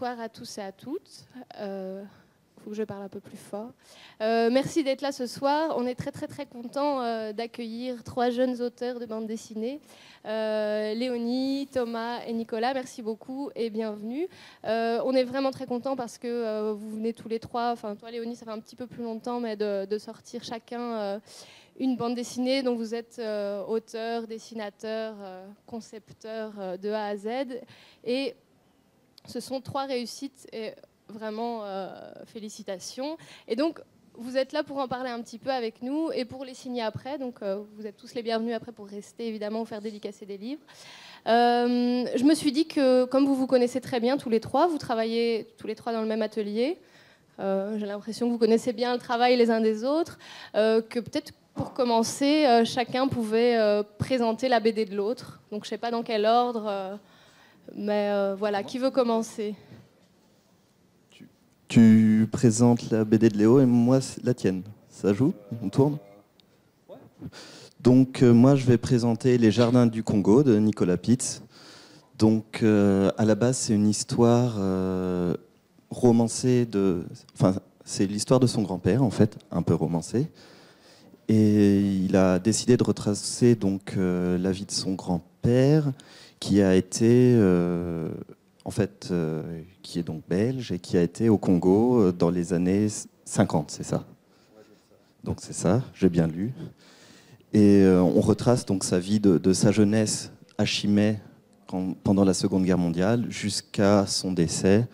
bonsoir à tous et à toutes. Faut que je parle un peu plus fort. Merci d'être là ce soir. On est très contents d'accueillir 3 jeunes auteurs de bande dessinée. Léonie, Thomas et Nicolas, merci beaucoup et bienvenue. On est vraiment très contents parce que vous venez tous les 3, enfin toi Léonie ça fait un petit peu plus longtemps, mais de sortir chacun une bande dessinée dont vous êtes auteur, dessinateur, concepteur de A à Z. Et ce sont 3 réussites et vraiment félicitations. Et donc vous êtes là pour en parler un petit peu avec nous et pour les signer après. Donc vous êtes tous les bienvenus après pour rester évidemment ou faire dédicacer des livres. Je me suis dit que comme vous vous connaissez très bien tous les 3, vous travaillez tous les 3 dans le même atelier. J'ai l'impression que vous connaissez bien le travail les uns des autres, que peut-être pour commencer, chacun pouvait présenter la BD de l'autre. Donc je ne sais pas dans quel ordre, mais voilà, qui veut commencer ? Tu présentes la BD de Léo et moi la tienne. Ça joue ? On tourne ? Donc moi je vais présenter Les Jardins du Congo de Nicolas Pitz. Donc à la base c'est une histoire romancée enfin c'est l'histoire de son grand-père en fait, un peu romancée. Et il a décidé de retracer donc la vie de son grand-père qui a été qui est donc belge et qui a été au Congo dans les années 50, c'est ça ? Donc c'est ça, j'ai bien lu. Et on retrace donc sa vie de sa jeunesse à Chimay pendant la Seconde Guerre mondiale jusqu'à son décès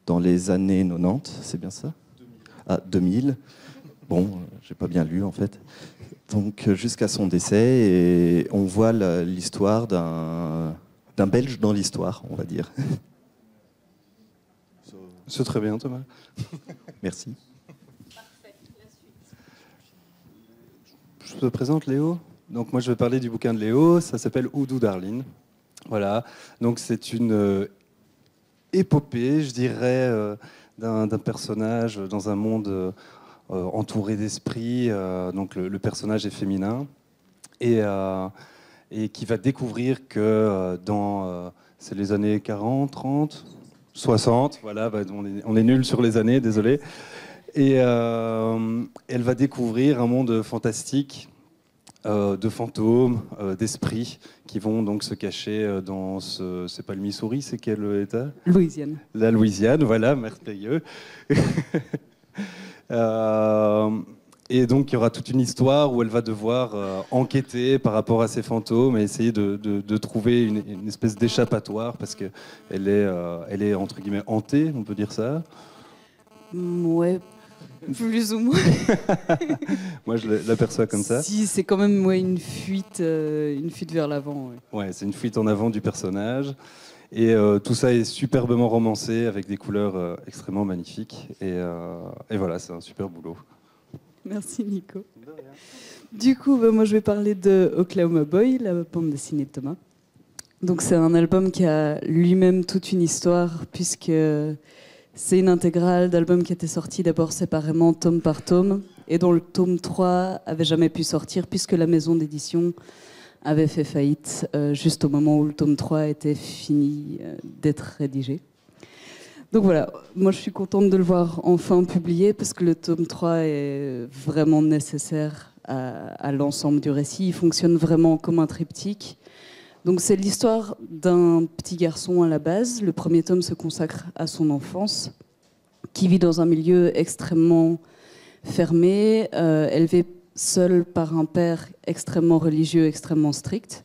dans les années 90, c'est bien ça ? 2000. Ah, 2000. Bon, j'ai pas bien lu en fait. Donc jusqu'à son décès, et on voit l'histoire d'un Belge dans l'histoire, on va dire. C'est très bien, Thomas. Merci. Parfait, la suite. Je te présente Léo. Donc moi je vais parler du bouquin de Léo, ça s'appelle Oudou Darling. Voilà, donc c'est une épopée, je dirais, d'un personnage dans un monde entouré d'esprits. Donc le personnage est féminin et qui va découvrir que c'est les années 40, 30, 60, voilà, on est nul sur les années, désolé. Et elle va découvrir un monde fantastique de fantômes, d'esprits qui vont donc se cacher dans c'est pas le Missouri, c'est quel État ? Louisiane. La Louisiane, voilà, merveilleux. Et donc il y aura toute une histoire où elle va devoir enquêter par rapport à ces fantômes et essayer de trouver une espèce d'échappatoire parce qu'elle est entre guillemets hantée, on peut dire ça. Ouais, plus ou moins. Moi je l'aperçois comme ça. Si, c'est quand même une fuite vers l'avant. Ouais, c'est une fuite en avant du personnage. Et tout ça est superbement romancé avec des couleurs extrêmement magnifiques. Et voilà, c'est un super boulot. Merci Nico. Du coup, moi je vais parler de Oklahoma Boy, la bande dessinée de Thomas. Donc c'est un album qui a lui-même toute une histoire puisque c'est une intégrale d'albums qui était sorti d'abord séparément, tome par tome, et dont le tome 3 avait jamais pu sortir puisque la maison d'édition avait fait faillite juste au moment où le tome 3 était fini d'être rédigé. Donc voilà, moi je suis contente de le voir enfin publié parce que le tome 3 est vraiment nécessaire à l'ensemble du récit. Il fonctionne vraiment comme un triptyque. Donc c'est l'histoire d'un petit garçon à la base. Le premier tome se consacre à son enfance, qui vit dans un milieu extrêmement fermé, élevé seul par un père extrêmement religieux, extrêmement strict.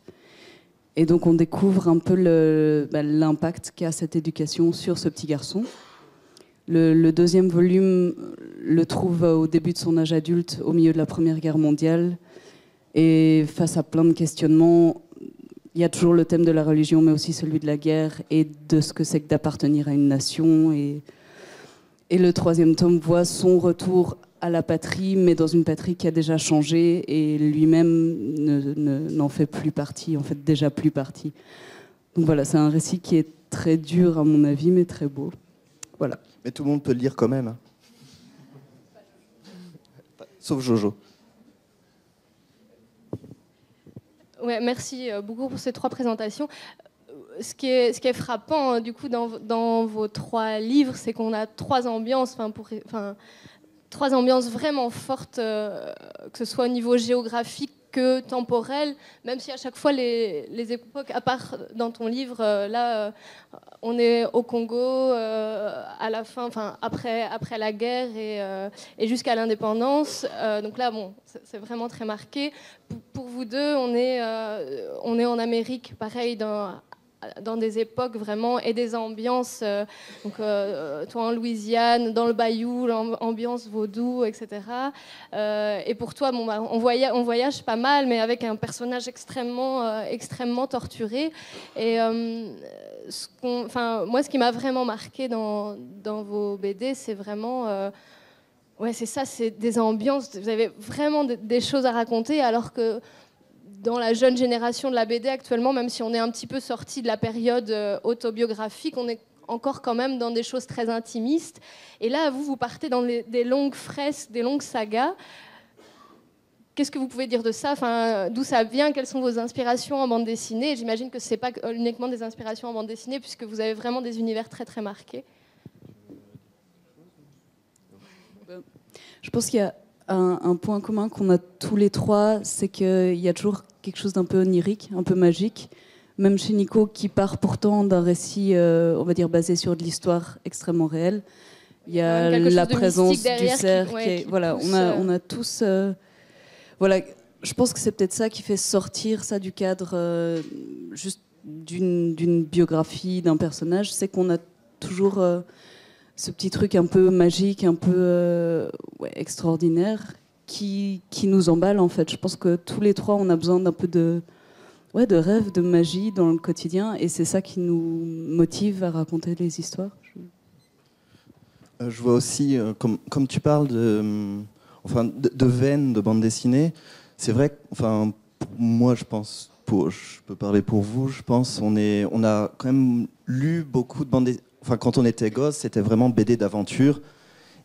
Et donc on découvre un peu l'impact qu'a cette éducation sur ce petit garçon. Le deuxième volume le trouve au début de son âge adulte, au milieu de la Première Guerre mondiale. Et face à plein de questionnements, il y a toujours le thème de la religion, mais aussi celui de la guerre et de ce que c'est que d'appartenir à une nation. Et le troisième tome voit son retour à la patrie, mais dans une patrie qui a déjà changé et lui-même n'en fait plus partie, en fait déjà plus partie. Donc voilà, c'est un récit qui est très dur à mon avis, mais très beau. Voilà. Mais tout le monde peut le lire quand même. Hein. Sauf Jojo. Ouais, merci beaucoup pour ces 3 présentations. ce qui est frappant du coup dans vos 3 livres, c'est qu'on a 3 ambiances, trois ambiances vraiment fortes, que ce soit au niveau géographique que temporel, même si à chaque fois les époques, à part dans ton livre, on est au Congo à la fin, après la guerre et jusqu'à l'indépendance. Donc là, bon, c'est vraiment très marqué. Pour vous deux, on est en Amérique, pareil, dans des époques vraiment et des ambiances, toi en Louisiane, dans le bayou, l'ambiance vaudou, etc. Et pour toi, on voyage pas mal, mais avec un personnage extrêmement torturé. Et moi, ce qui m'a vraiment marqué dans vos BD, c'est vraiment... ouais, c'est ça, c'est des ambiances. Vous avez vraiment des choses à raconter, alors que dans la jeune génération de la BD actuellement, même si on est un petit peu sorti de la période autobiographique, on est encore quand même dans des choses très intimistes. Et là, vous partez dans des longues fresques, des longues sagas. Qu'est-ce que vous pouvez dire de ça? D'où ça vient? Quelles sont vos inspirations en bande dessinée? J'imagine que ce n'est pas uniquement des inspirations en bande dessinée, puisque vous avez vraiment des univers très très marqués. Je pense qu'il y a un point commun qu'on a tous les 3, c'est qu'il y a toujours quelque chose d'un peu onirique, un peu magique. Même chez Nico, qui part pourtant d'un récit, on va dire, basé sur de l'histoire extrêmement réelle. Il y a la présence du cerf. Voilà, on a tous... voilà, je pense que c'est peut-être ça qui fait sortir ça du cadre juste d'une biographie d'un personnage. C'est qu'on a toujours... ce petit truc un peu magique, un peu extraordinaire, qui nous emballe en fait. Je pense que tous les 3, on a besoin d'un peu de rêve, de magie dans le quotidien, et c'est ça qui nous motive à raconter les histoires. Je vois aussi, comme tu parles de veine de bande dessinée, c'est vrai que, moi je pense, je peux parler pour vous, je pense, on a quand même lu beaucoup de bandes dessinées. Quand on était gosse, c'était vraiment BD d'aventure.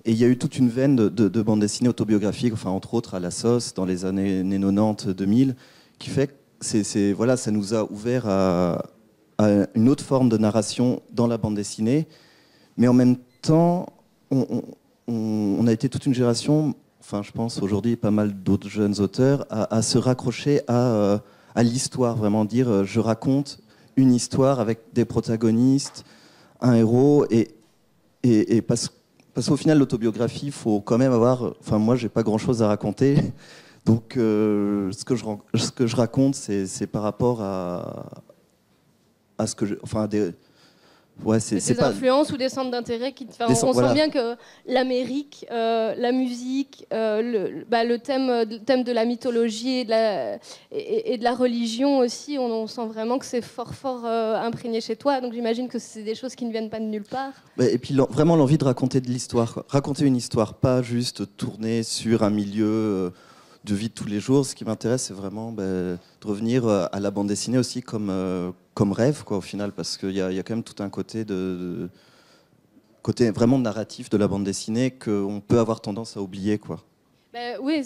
Et il y a eu toute une veine de bandes dessinées autobiographiques, entre autres à la sauce, dans les années 90-2000, qui fait que ça nous a ouvert à une autre forme de narration dans la bande dessinée. Mais en même temps, on a été toute une génération, je pense aujourd'hui pas mal d'autres jeunes auteurs, à se raccrocher à l'histoire, vraiment dire je raconte une histoire avec des protagonistes, un héros, et parce qu'au final l'autobiographie, il faut quand même avoir, moi j'ai pas grand chose à raconter, donc ce que je raconte c'est par rapport à ce que des influences ou des centres d'intérêt on sent bien que l'Amérique, la musique, le thème de la mythologie et de la religion aussi, on sent vraiment que c'est fort imprégné chez toi. Donc j'imagine que c'est des choses qui ne viennent pas de nulle part. Et puis vraiment l'envie de raconter de l'histoire, raconter une histoire, pas juste tourner sur un milieu de vie de tous les jours. Ce qui m'intéresse, c'est vraiment de revenir à la bande dessinée aussi comme rêve, au final, parce qu'il y a quand même tout un côté côté vraiment narratif de la bande dessinée qu'on peut avoir tendance à oublier, Oui,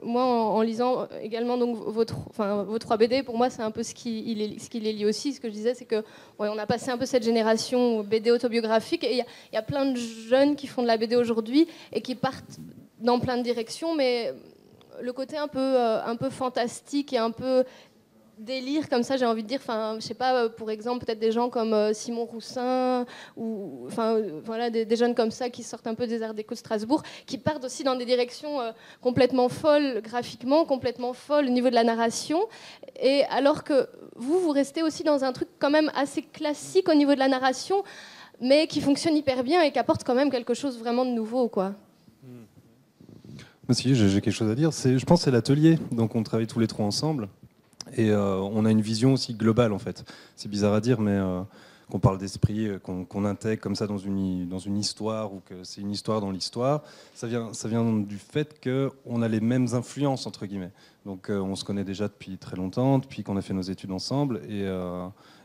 moi en lisant également donc vos 3 BD, pour moi c'est un peu ce qui les lie aussi. Ce que je disais, c'est que on a passé un peu cette génération BD autobiographique, et il y a plein de jeunes qui font de la BD aujourd'hui et qui partent dans plein de directions, mais le côté un peu fantastique et un peu délire comme ça, j'ai envie de dire, je sais pas, pour exemple peut-être des gens comme Simon Roussin, ou des jeunes comme ça qui sortent un peu des arts déco de Strasbourg, qui partent aussi dans des directions complètement folles graphiquement, complètement folles au niveau de la narration, et alors que vous restez aussi dans un truc quand même assez classique au niveau de la narration, mais qui fonctionne hyper bien et qui apporte quand même quelque chose vraiment de nouveau, Moi aussi, j'ai quelque chose à dire. Je pense que c'est l'atelier, donc on travaille tous les 3 ensemble. Et on a une vision aussi globale, en fait. C'est bizarre à dire, mais qu'on parle d'esprit, qu'on intègre comme ça dans une histoire, ou que c'est une histoire dans l'histoire, ça vient du fait qu'on a les mêmes influences, entre guillemets. Donc on se connaît déjà depuis très longtemps, depuis qu'on a fait nos études ensemble, et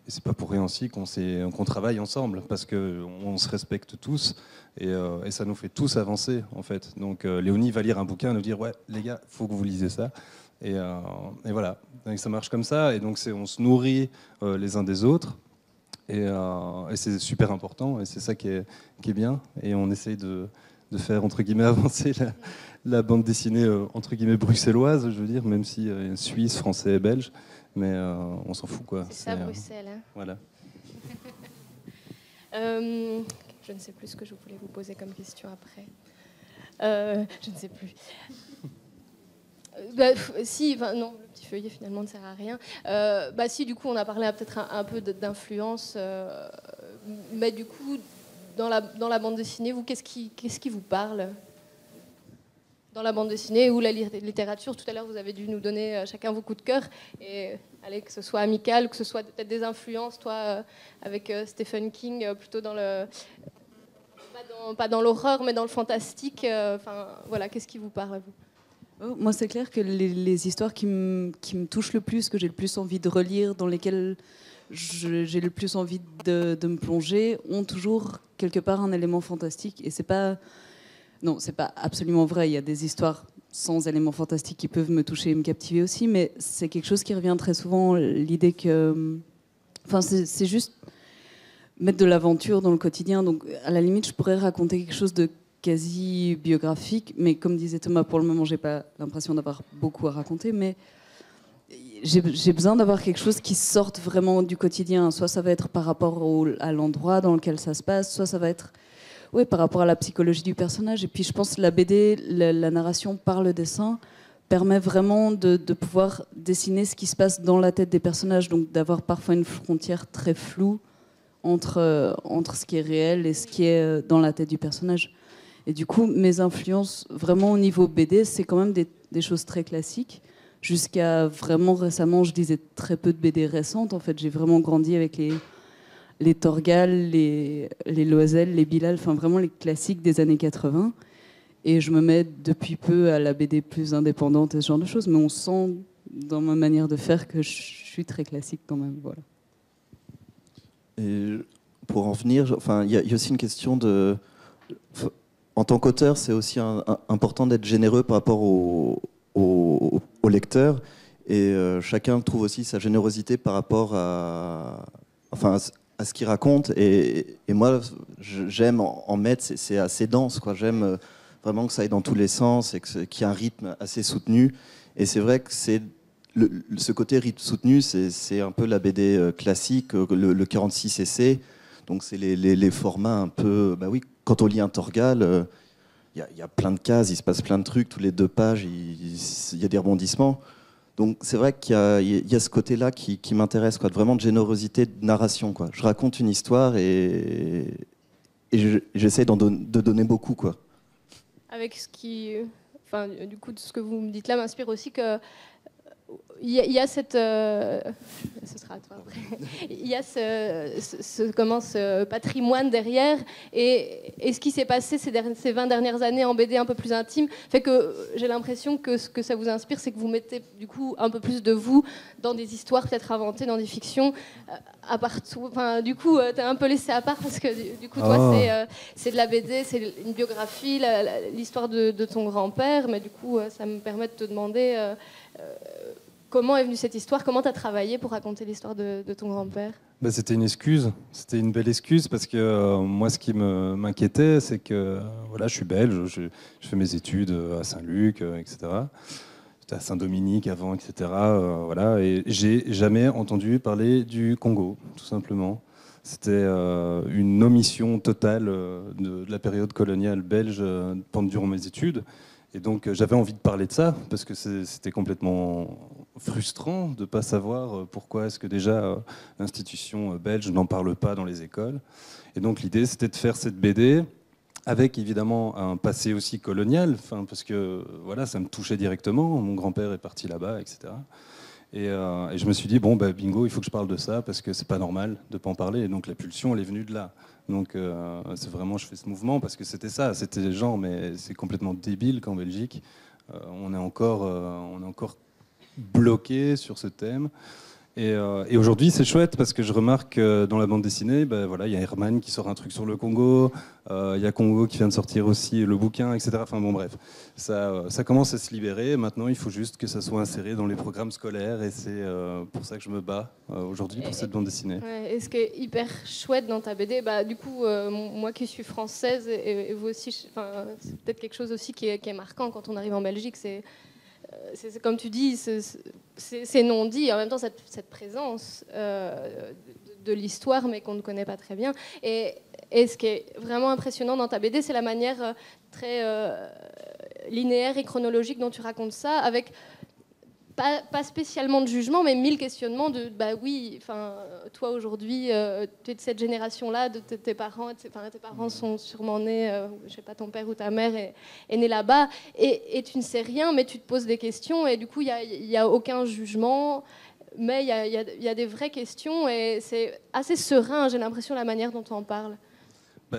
c'est pas pour rien aussi qu'on travaille ensemble, parce qu'on se respecte tous, et ça nous fait tous avancer, en fait. Donc Léonie va lire un bouquin et nous dire « Ouais, les gars, il faut que vous lisez ça ». Et voilà, donc ça marche comme ça, et donc on se nourrit les uns des autres. Et c'est super important, et c'est ça qui est bien. Et on essaye de faire, entre guillemets, avancer la bande dessinée, entre guillemets, bruxelloise, je veux dire, même si suisse, français et belge. Mais on s'en fout, quoi. C'est ça, Bruxelles. Hein. Voilà. Je ne sais plus ce que je voulais vous poser comme question après. Je ne sais plus. Si, non, le petit feuillet finalement ne sert à rien. Si, du coup, on a parlé peut-être un peu d'influence, mais du coup, dans la bande dessinée, vous, qu'est-ce qui vous parle dans la bande dessinée ou la littérature? Tout à l'heure, vous avez dû nous donner chacun vos coups de cœur, et allez, que ce soit amical, que ce soit peut-être des influences, toi, avec Stephen King, plutôt dans le... Pas dans l'horreur, mais dans le fantastique. Voilà, qu'est-ce qui vous parle, vous? Moi, c'est clair que les histoires qui me touchent le plus, que j'ai le plus envie de relire, dans lesquelles j'ai le plus envie de me plonger, ont toujours quelque part un élément fantastique. Et c'est pas absolument vrai. Il y a des histoires sans éléments fantastiques qui peuvent me toucher et me captiver aussi, mais c'est quelque chose qui revient très souvent, l'idée que... c'est juste mettre de l'aventure dans le quotidien. Donc, à la limite, je pourrais raconter quelque chose de quasi biographique, mais comme disait Thomas, pour le moment, j'ai pas l'impression d'avoir beaucoup à raconter, mais j'ai besoin d'avoir quelque chose qui sorte vraiment du quotidien. Soit ça va être par rapport à l'endroit dans lequel ça se passe, soit ça va être par rapport à la psychologie du personnage. Et puis je pense que la BD, la narration par le dessin, permet vraiment de pouvoir dessiner ce qui se passe dans la tête des personnages, donc d'avoir parfois une frontière très floue entre ce qui est réel et ce qui est dans la tête du personnage. Et du coup, mes influences, vraiment au niveau BD, c'est quand même des choses très classiques. Jusqu'à vraiment récemment, je lisais très peu de BD récentes. En fait, j'ai vraiment grandi avec les Torgal, les Loisel, les Bilal, enfin vraiment les classiques des années 80. Et je me mets depuis peu à la BD plus indépendante et ce genre de choses. Mais on sent dans ma manière de faire que je suis très classique quand même. Voilà. Et pour en venir, il y a aussi une question de... En tant qu'auteur, c'est aussi important d'être généreux par rapport au lecteur. Et chacun trouve aussi sa générosité par rapport à ce qu'il raconte. Et moi, j'aime en mettre, c'est assez dense, quoi. J'aime vraiment que ça aille dans tous les sens et qu'il y ait un rythme assez soutenu. Et c'est vrai que ce côté rythme soutenu, c'est un peu la BD classique, le 46 cc. Donc c'est les formats un peu... oui, quand on lit un Torgal, il y a plein de cases, il se passe plein de trucs, tous les 2 pages, il y a des rebondissements. Donc c'est vrai qu'il y a ce côté-là qui m'intéresse, quoi, vraiment de générosité de narration, quoi. Je raconte une histoire et j'essaie de donner beaucoup, quoi. Avec ce qui... du coup, ce que vous me dites là m'inspire aussi que il y a cette... ce sera à toi après. Il y a ce patrimoine derrière, et ce qui s'est passé ces 20 dernières années en BD un peu plus intime fait que j'ai l'impression que ce que ça vous inspire, c'est que vous mettez du coup un peu plus de vous dans des histoires peut-être inventées, dans des fictions, à part tout. Du coup, t'es un peu laissé à part parce que du coup, toi, c'est de la BD, c'est une biographie, l'histoire de ton grand-père, mais du coup, ça me permet de te demander... comment est venue cette histoire? Comment tu as travaillé pour raconter l'histoire de ton grand-père? C'était une excuse, c'était une belle excuse parce que moi ce qui m'inquiétait c'est que voilà, je suis belge, je fais mes études à Saint-Luc, etc. J'étais à Saint-Dominique avant, etc. Voilà, et j'ai jamais entendu parler du Congo, tout simplement. C'était une omission totale de la période coloniale belge durant mes études. Et donc j'avais envie de parler de ça, parce que c'était complètement frustrant de ne pas savoir pourquoi est-ce que déjà l'institution belge n'en parle pas dans les écoles. Et donc l'idée c'était de faire cette BD, avec évidemment un passé aussi colonial, parce que voilà, ça me touchait directement, mon grand-père est parti là-bas, etc. Et je me suis dit, bingo, il faut que je parle de ça, parce que c'est pas normal de ne pas en parler. Et donc la pulsion, elle est venue de là. Donc c'est vraiment, je fais ce mouvement parce que c'était ça, c'était genre, mais c'est complètement débile qu'en Belgique, on est encore bloqué sur ce thème. Et aujourd'hui, c'est chouette parce que je remarque que dans la bande dessinée, ben voilà, il y a Herman qui sort un truc sur le Congo, il y a Congo qui vient de sortir aussi le bouquin, etc. Enfin bon, bref, ça commence à se libérer. Maintenant, il faut juste que ça soit inséré dans les programmes scolaires et c'est pour ça que je me bats aujourd'hui pour cette bande dessinée. Ouais, et ce qui est hyper chouette dans ta BD, du coup, moi qui suis française et vous aussi, c'est peut-être quelque chose aussi qui est marquant quand on arrive en Belgique, c'est comme tu dis, c'est non dit, en même temps cette présence de l'histoire, mais qu'on ne connaît pas très bien. Et ce qui est vraiment impressionnant dans ta BD, c'est la manière très linéaire et chronologique dont tu racontes ça, avec pas spécialement de jugement, mais 1000 questionnements de oui, toi aujourd'hui, tu es de cette génération-là, de tes parents, tes parents sont sûrement nés, je sais pas, ton père ou ta mère est né là-bas, et tu ne sais rien, mais tu te poses des questions, et du coup, il y a aucun jugement, mais il y a des vraies questions, et c'est assez serein, j'ai l'impression, la manière dont tu en parles.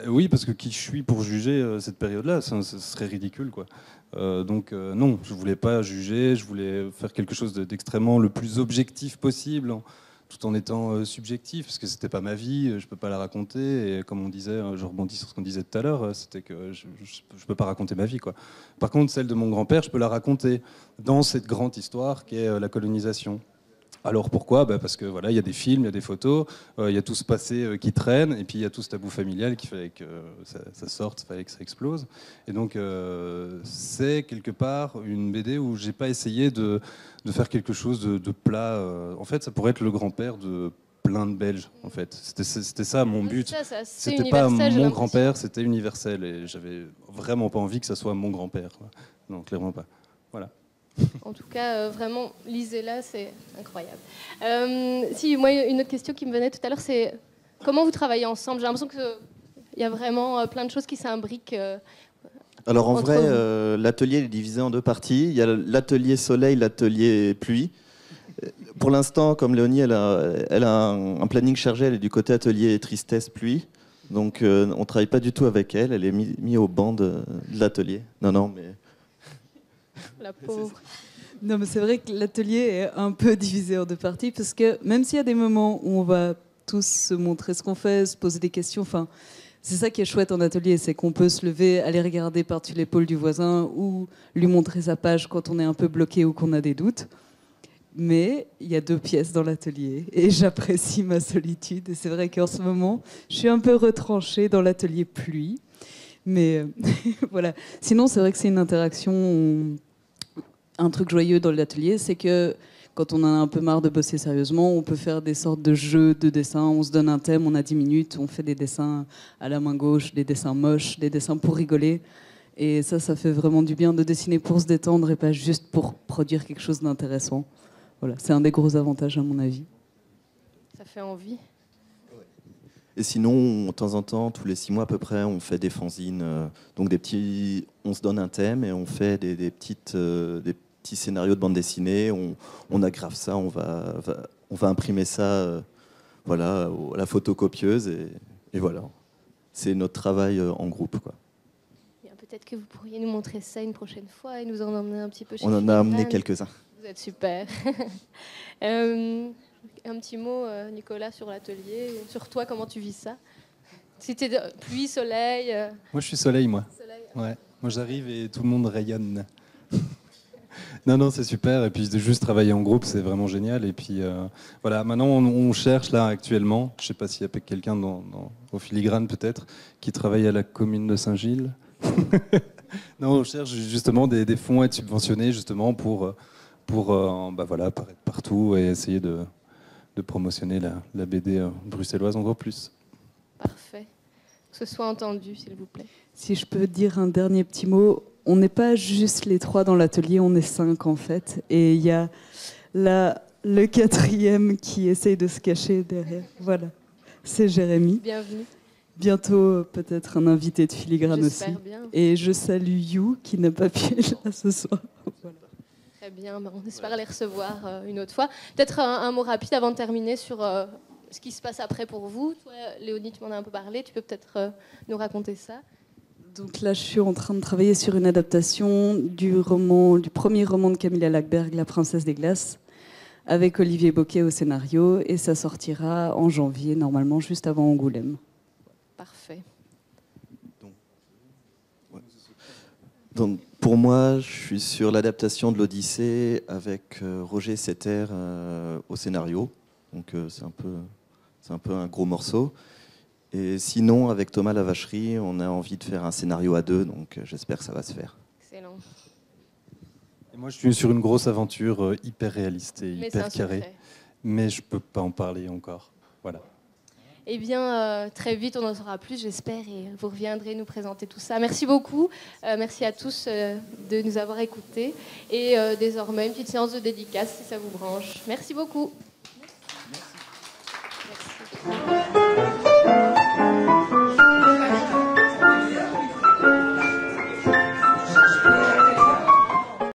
Oui, parce que qui je suis pour juger cette période-là, ce serait ridicule, quoi. Donc non, je voulais pas juger, je voulais faire quelque chose d'extrêmement le plus objectif possible, tout en étant subjectif, parce que c'était pas ma vie, je peux pas la raconter. Et comme on disait, je rebondis sur ce qu'on disait tout à l'heure, c'était que je peux pas raconter ma vie, quoi. Par contre, celle de mon grand-père, je peux la raconter dans cette grande histoire qui est la colonisation. Alors pourquoi ? Parce que voilà, il y a des films, il y a des photos, il y a tout ce passé qui traîne, et puis il y a tout ce tabou familial qui fallait que ça sorte, il fallait que ça explose. Et donc c'est quelque part une BD où j'ai pas essayé de faire quelque chose de plat. En fait, ça pourrait être le grand-père de plein de Belges. En fait, c'était ça mon but. C'était pas mon grand-père, c'était universel, et j'avais vraiment pas envie que ça soit mon grand-père, quoi. Non, clairement pas. Voilà. En tout cas, vraiment, lisez-la, c'est incroyable. Si, moi, une autre question qui me venait tout à l'heure, c'est comment vous travaillez ensemble ? J'ai l'impression qu'il y a vraiment plein de choses qui s'imbriquent. Alors en vrai, l'atelier est divisé en deux parties. Il y a l'atelier soleil, l'atelier pluie. Pour l'instant, comme Léonie, elle a un planning chargé, elle est du côté atelier tristesse, pluie. Donc on ne travaille pas du tout avec elle, elle est mise au banc de l'atelier. Non, mais... La pauvre. Non, mais c'est vrai que l'atelier est un peu divisé en deux parties, parce que même s'il y a des moments où on va tous se montrer ce qu'on fait, se poser des questions, c'est ça qui est chouette en atelier, c'est qu'on peut se lever, aller regarder par-dessus l'épaule du voisin ou lui montrer sa page quand on est un peu bloqué ou qu'on a des doutes. Mais il y a 2 pièces dans l'atelier et j'apprécie ma solitude. Et c'est vrai qu'en ce moment, je suis un peu retranchée dans l'atelier pluie. Mais voilà. Sinon, c'est vrai que c'est une interaction. Un truc joyeux dans l'atelier, c'est que quand on a un peu marre de bosser sérieusement, on peut faire des sortes de jeux de dessins. On se donne un thème, on a 10 minutes, on fait des dessins à la main gauche, des dessins moches, des dessins pour rigoler. Et ça fait vraiment du bien de dessiner pour se détendre et pas juste pour produire quelque chose d'intéressant. Voilà, c'est un des gros avantages à mon avis. Ça fait envie. Et sinon, de temps en temps, tous les 6 mois à peu près, on fait des fanzines. Donc on se donne un thème et on fait des petits scénarios de bande dessinée. On aggrave ça, on va imprimer ça à la photocopieuse et voilà. C'est notre travail en groupe, quoi. Peut-être que vous pourriez nous montrer ça une prochaine fois et nous en emmener un petit peu chez On en a amené quelques-uns. Vous êtes super. Un petit mot, Nicolas, sur l'atelier, sur toi, comment tu vis ça ? Si t'es pluie, soleil. Moi, je suis soleil, moi. Soleil. Ouais. Moi, j'arrive et tout le monde rayonne. Non, c'est super. Et puis, de juste travailler en groupe, c'est vraiment génial. Et puis, voilà, maintenant, on cherche, là, actuellement, je ne sais pas s'il y a quelqu'un au filigrane, peut-être, qui travaille à la commune de Saint-Gilles. Non, on cherche justement des fonds à être subventionnés, justement, pour apparaître partout et essayer de promotionner la BD bruxelloise encore plus. Parfait. Que ce soit entendu, s'il vous plaît. Si je peux dire un dernier petit mot, on n'est pas juste les 3 dans l'atelier, on est 5 en fait. Et il y a le 4e qui essaye de se cacher derrière. Voilà, c'est Jérémy. Bienvenue. Bientôt peut-être un invité de filigrane aussi. Bien. Et je salue You qui n'a pas pu être là ce soir. Voilà. Très bien, on espère les recevoir une autre fois. Peut-être un mot rapide avant de terminer sur ce qui se passe après pour vous. Toi, Léonie, tu m'en as un peu parlé, tu peux peut-être nous raconter ça. Donc là, je suis en train de travailler sur une adaptation du premier roman de Camilla Lackberg, La Princesse des Glaces, avec Olivier Bocquet au scénario, et ça sortira en janvier, normalement juste avant Angoulême. Parfait. Donc, pour moi, je suis sur l'adaptation de l'Odyssée avec Roger Setter au scénario. Donc, c'est un peu un gros morceau. Et sinon, avec Thomas Lavacherie, on a envie de faire un scénario à deux. Donc, j'espère que ça va se faire. Excellent. Et moi, je suis sur une grosse aventure hyper réaliste et Mais hyper c'est un carrée. secret. Mais je ne peux pas en parler encore. Voilà. Eh bien, très vite, on en saura plus, j'espère, et vous reviendrez nous présenter tout ça. Merci beaucoup. Merci à tous de nous avoir écoutés. Et désormais, une petite séance de dédicace, si ça vous branche. Merci beaucoup. Merci.